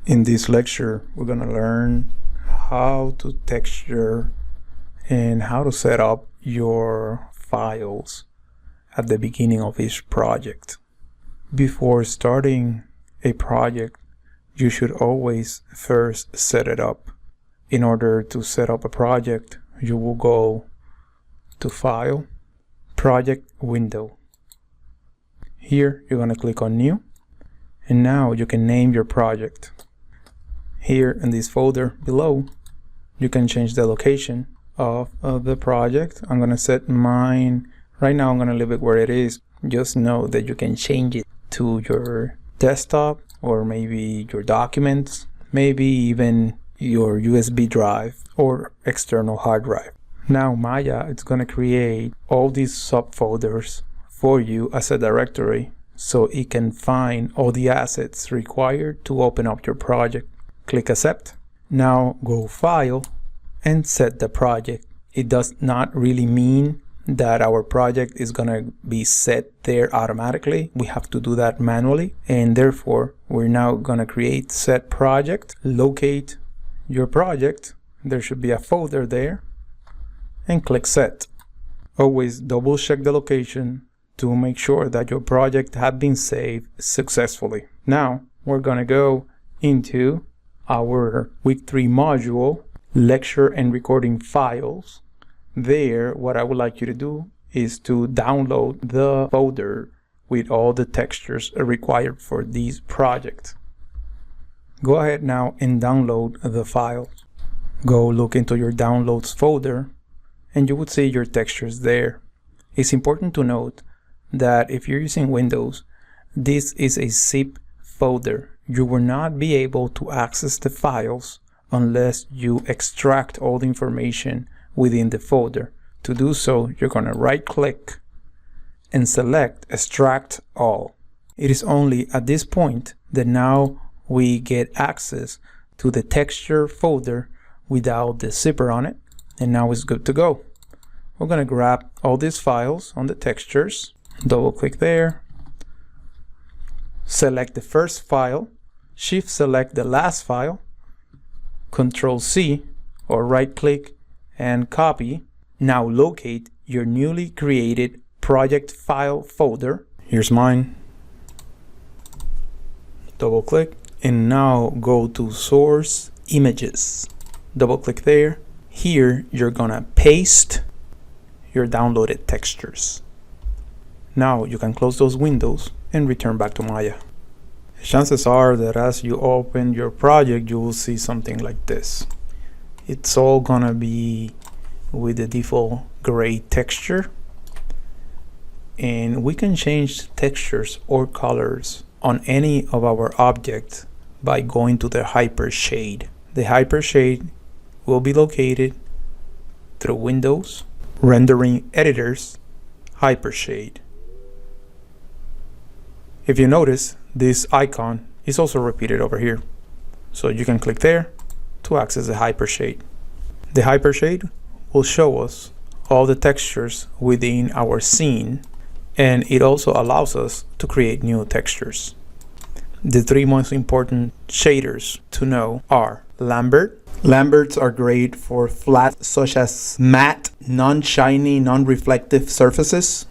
In this lecture, we're going to learn how to texture and how to set up your files at the beginning of each project. Before starting a project, you should always first set it up. In order to set up a project, you will go to File, Project Window. Here, you're going to click on New, and now you can name your project. Here in this folder below, you can change the location of the project. I'm going to set mine, right now I'm going to leave it where it is. Just know that you can change it to your desktop or maybe your documents, maybe even your USB drive or external hard drive. Now Maya is going to create all these subfolders for you as a directory so it can find all the assets required to open up your project. Click Accept. Now go File and set the project. It does not really mean that our project is going to be set there automatically. We have to do that manually, and therefore we're now going to create set project, locate your project. There should be a folder there, and click Set. Always double check the location to make sure that your project has been saved successfully. Now we're going to go into our week 3 module, lecture and recording files. There, what I would like you to do is to download the folder with all the textures required for this project. Go ahead now and download the files. Go look into your downloads folder and you would see your textures there. It's important to note that if you're using Windows, this is a zip folder. You will not be able to access the files unless you extract all the information within the folder. To do so, you're going to right click and select Extract All. It is only at this point that now we get access to the texture folder without the zipper on it, and now it's good to go. We're going to grab all these files on the textures, double click there, select the first file, shift select the last file, Control C or right click and copy. Now locate your newly created project file folder. Here's mine. Double click and now go to Source Images. Double click there. Here you're gonna paste your downloaded textures. Now you can close those windows and return back to Maya. Chances are that as you open your project, you will see something like this. It's all gonna be with the default gray texture, and we can change textures or colors on any of our objects by going to the hyper shade. The hyper shade will be located through Windows, Rendering Editors, Hyper Shade. If you notice, this icon is also repeated over here, so you can click there to access the hypershade. The hypershade will show us all the textures within our scene, and it also allows us to create new textures. The 3 most important shaders to know are Lambert. Lamberts are great for flat, such as matte, non-shiny, non-reflective surfaces.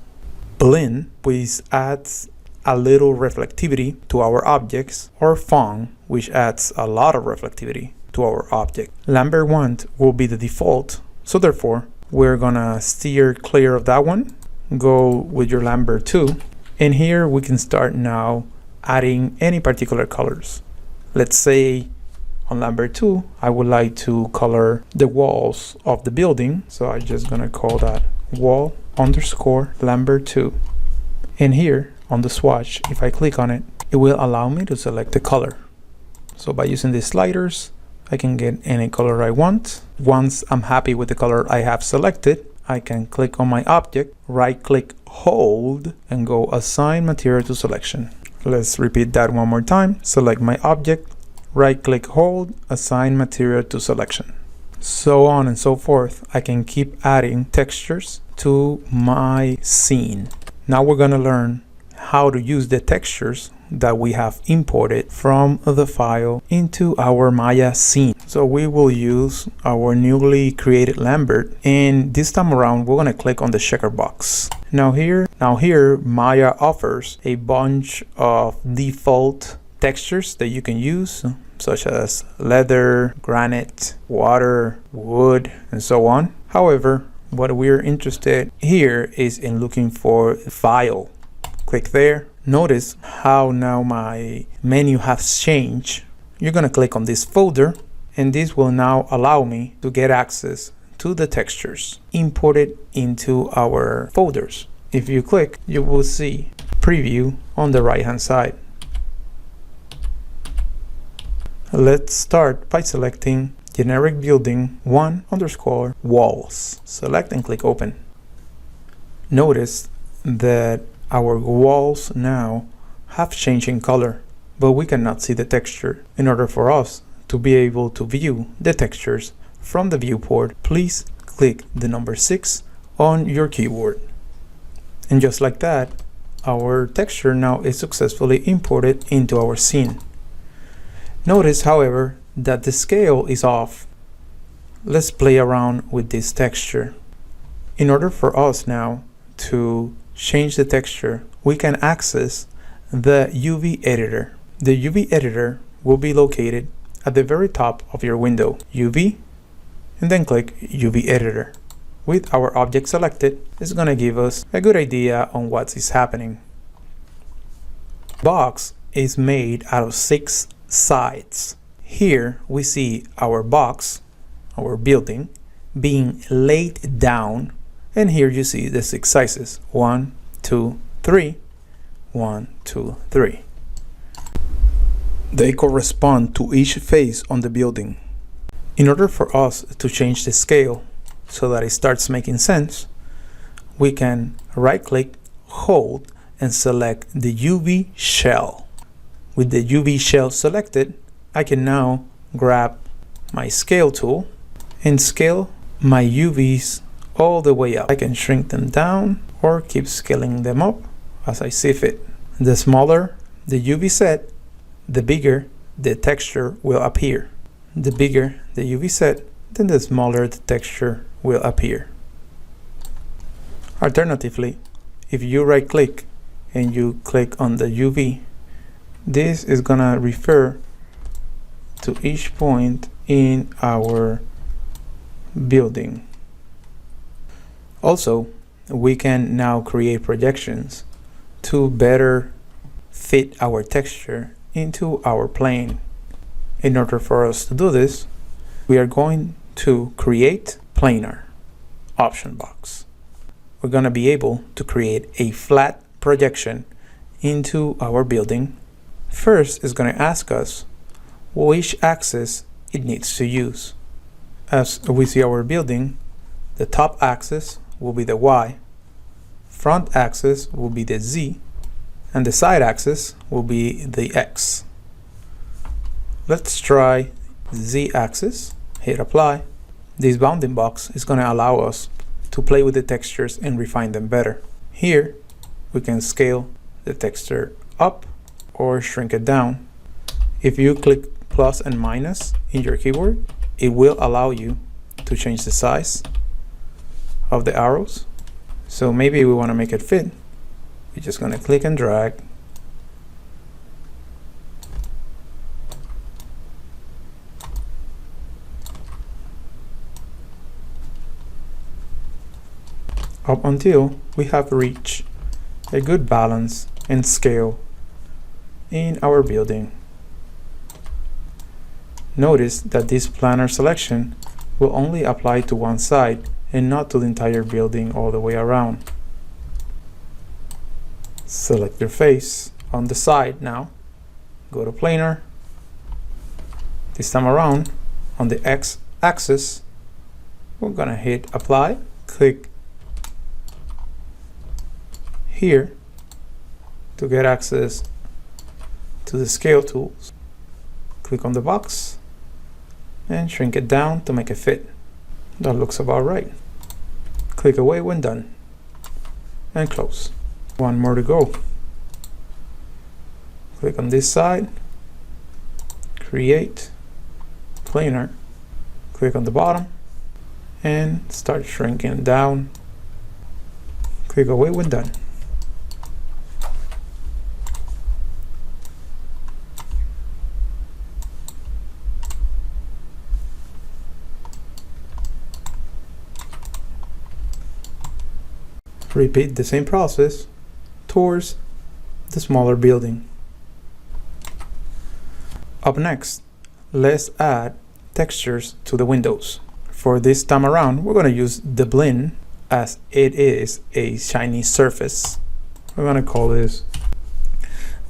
Blend, which adds a little reflectivity to our objects, or Fong, which adds a lot of reflectivity to our object. Lambert 1 will be the default, so therefore we're gonna steer clear of that one. Go with your Lambert 2, and here we can start now adding any particular colors. Let's say on Lambert 2 I would like to color the walls of the building, so I'm just gonna call that wall underscore Lambert 2, and here on the swatch, if I click on it, it will allow me to select the color. So by using these sliders, I can get any color I want. Once I'm happy with the color I have selected, I can click on my object, right click, hold, and go Assign Material to Selection. Let's repeat that one more time. Select my object, right click, hold, Assign Material to Selection. So on and so forth. I can keep adding textures to my scene. Now we're going to learn how to use the textures that we have imported from the file into our Maya scene. So we will use our newly created Lambert, and this time around we're going to click on the checker box. Now here Maya offers a bunch of default textures that you can use, such as leather, granite, water, wood, and so on. However, what we're interested here is in looking for file. Click there. Notice how now my menu has changed. You're going to click on this folder, and this will now allow me to get access to the textures imported into our folders. If you click, you will see preview on the right hand side. Let's start by selecting generic building 1_walls. Select and click open. Notice that our walls now have changed in color, but we cannot see the texture. In order for us to be able to view the textures from the viewport, please click the number 6 on your keyboard. And just like that, our texture now is successfully imported into our scene. Notice, however, that the scale is off. Let's play around with this texture. In order for us now to change the texture, we can access the UV editor. The UV editor will be located at the very top of your window. UV, and then click UV editor. With our object selected, it's going to give us a good idea on what is happening. Box is made out of 6 sides. Here we see our box, our building, being laid down, and here you see the 6 sizes: 1, 2, 3, 1, 2, 3. They correspond to each face on the building. In order for us to change the scale so that it starts making sense, we can right click, hold, and select the UV shell. With the UV shell selected, I can now grab my scale tool and scale my UVs all the way up. I can shrink them down or keep scaling them up as I see fit. The smaller the UV set, the bigger the texture will appear. The bigger the UV set, then the smaller the texture will appear. Alternatively, if you right click and you click on the UV, this is gonna refer to each point in our building. Also, we can now create projections to better fit our texture into our plane. In order for us to do this, we are going to create planar option box. We're going to be able to create a flat projection into our building. First, it's going to ask us which axis it needs to use. As we see our building, the top axis will be the Y, front axis will be the Z, and the side axis will be the X. Let's try the Z axis, hit apply. This bounding box is going to allow us to play with the textures and refine them better. Here we can scale the texture up or shrink it down. If you click plus and minus in your keyboard, it will allow you to change the size of the arrows. So maybe we want to make it fit. We're just going to click and drag. Up until we have reached a good balance and scale in our building. Notice that this planar selection will only apply to one side and not to the entire building all the way around. Select your face on the side now. Go to planar. This time around, on the X axis, we're gonna hit apply, click here to get access to the scale tools. Click on the box and shrink it down to make it fit. That looks about right. Click away when done and close. One more to go. Click Click on this side, create planar, click on the bottom, and start shrinking down. Click away when done. Repeat the same process towards the smaller building. Up next, let's add textures to the windows. For this time around, we're going to use the blend as it is a shiny surface. We're going to call this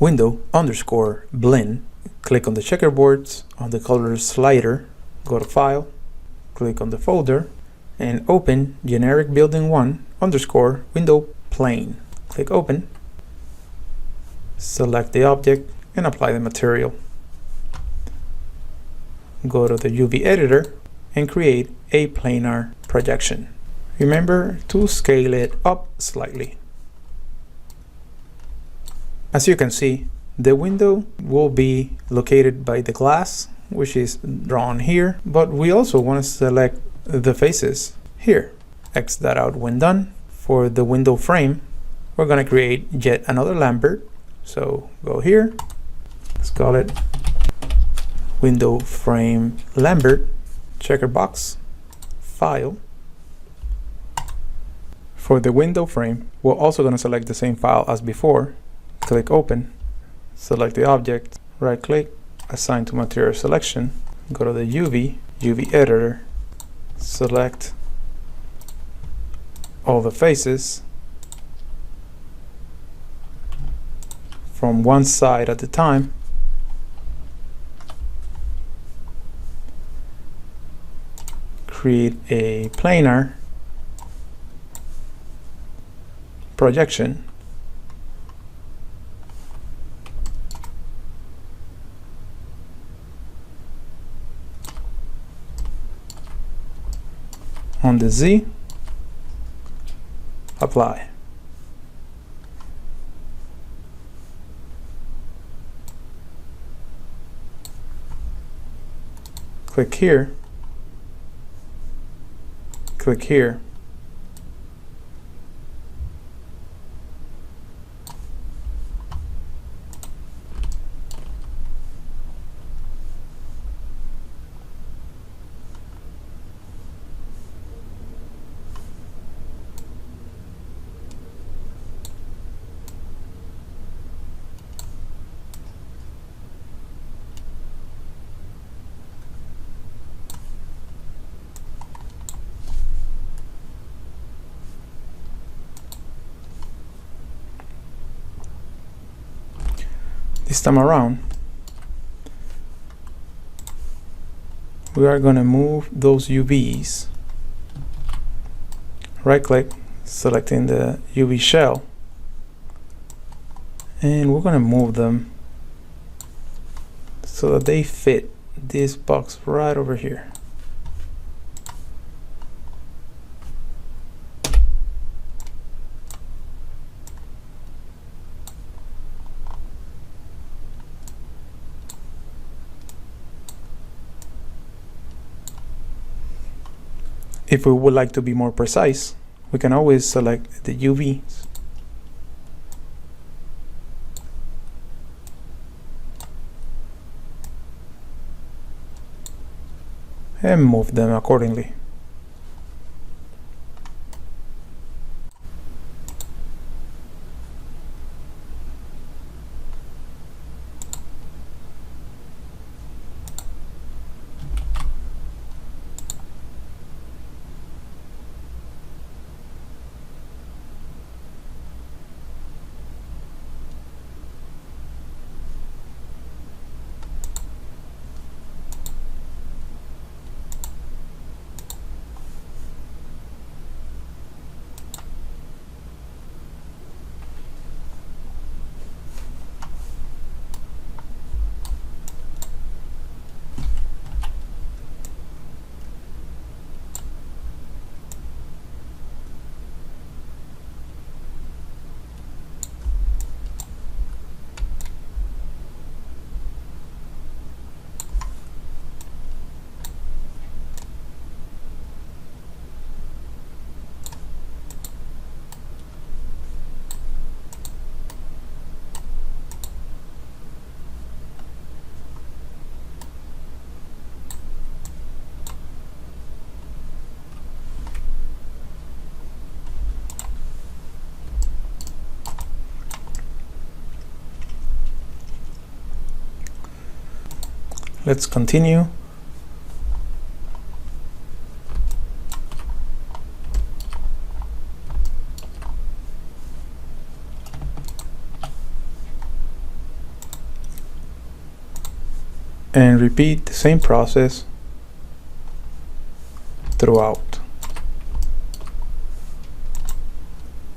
window_blend. Click on the checkerboards on the color slider, go to File, click on the folder, and open generic building 1 underscore window plane. Click open, select the object, and apply the material. Go to the UV editor and create a planar projection. Remember to scale it up slightly. As you can see, the window will be located by the glass, which is drawn here, but we also want to select the faces here. X that out when done. For the window frame, we're going to create yet another Lambert. So go here, let's call it window frame Lambert, checker box, file. For the window frame, we're also going to select the same file as before. Click open, select the object, right click, assign to material selection, go to the UV editor, select all the faces from one side at a time. Create a planar projection. On the Z, apply. Click here, click here, this time around, we are going to move those UVs. Right click, selecting the UV shell, and we're going to move them so that they fit this box right over here. If we would like to be more precise, we can always select the UVs and move them accordingly. let's continue. And repeat the same process throughout.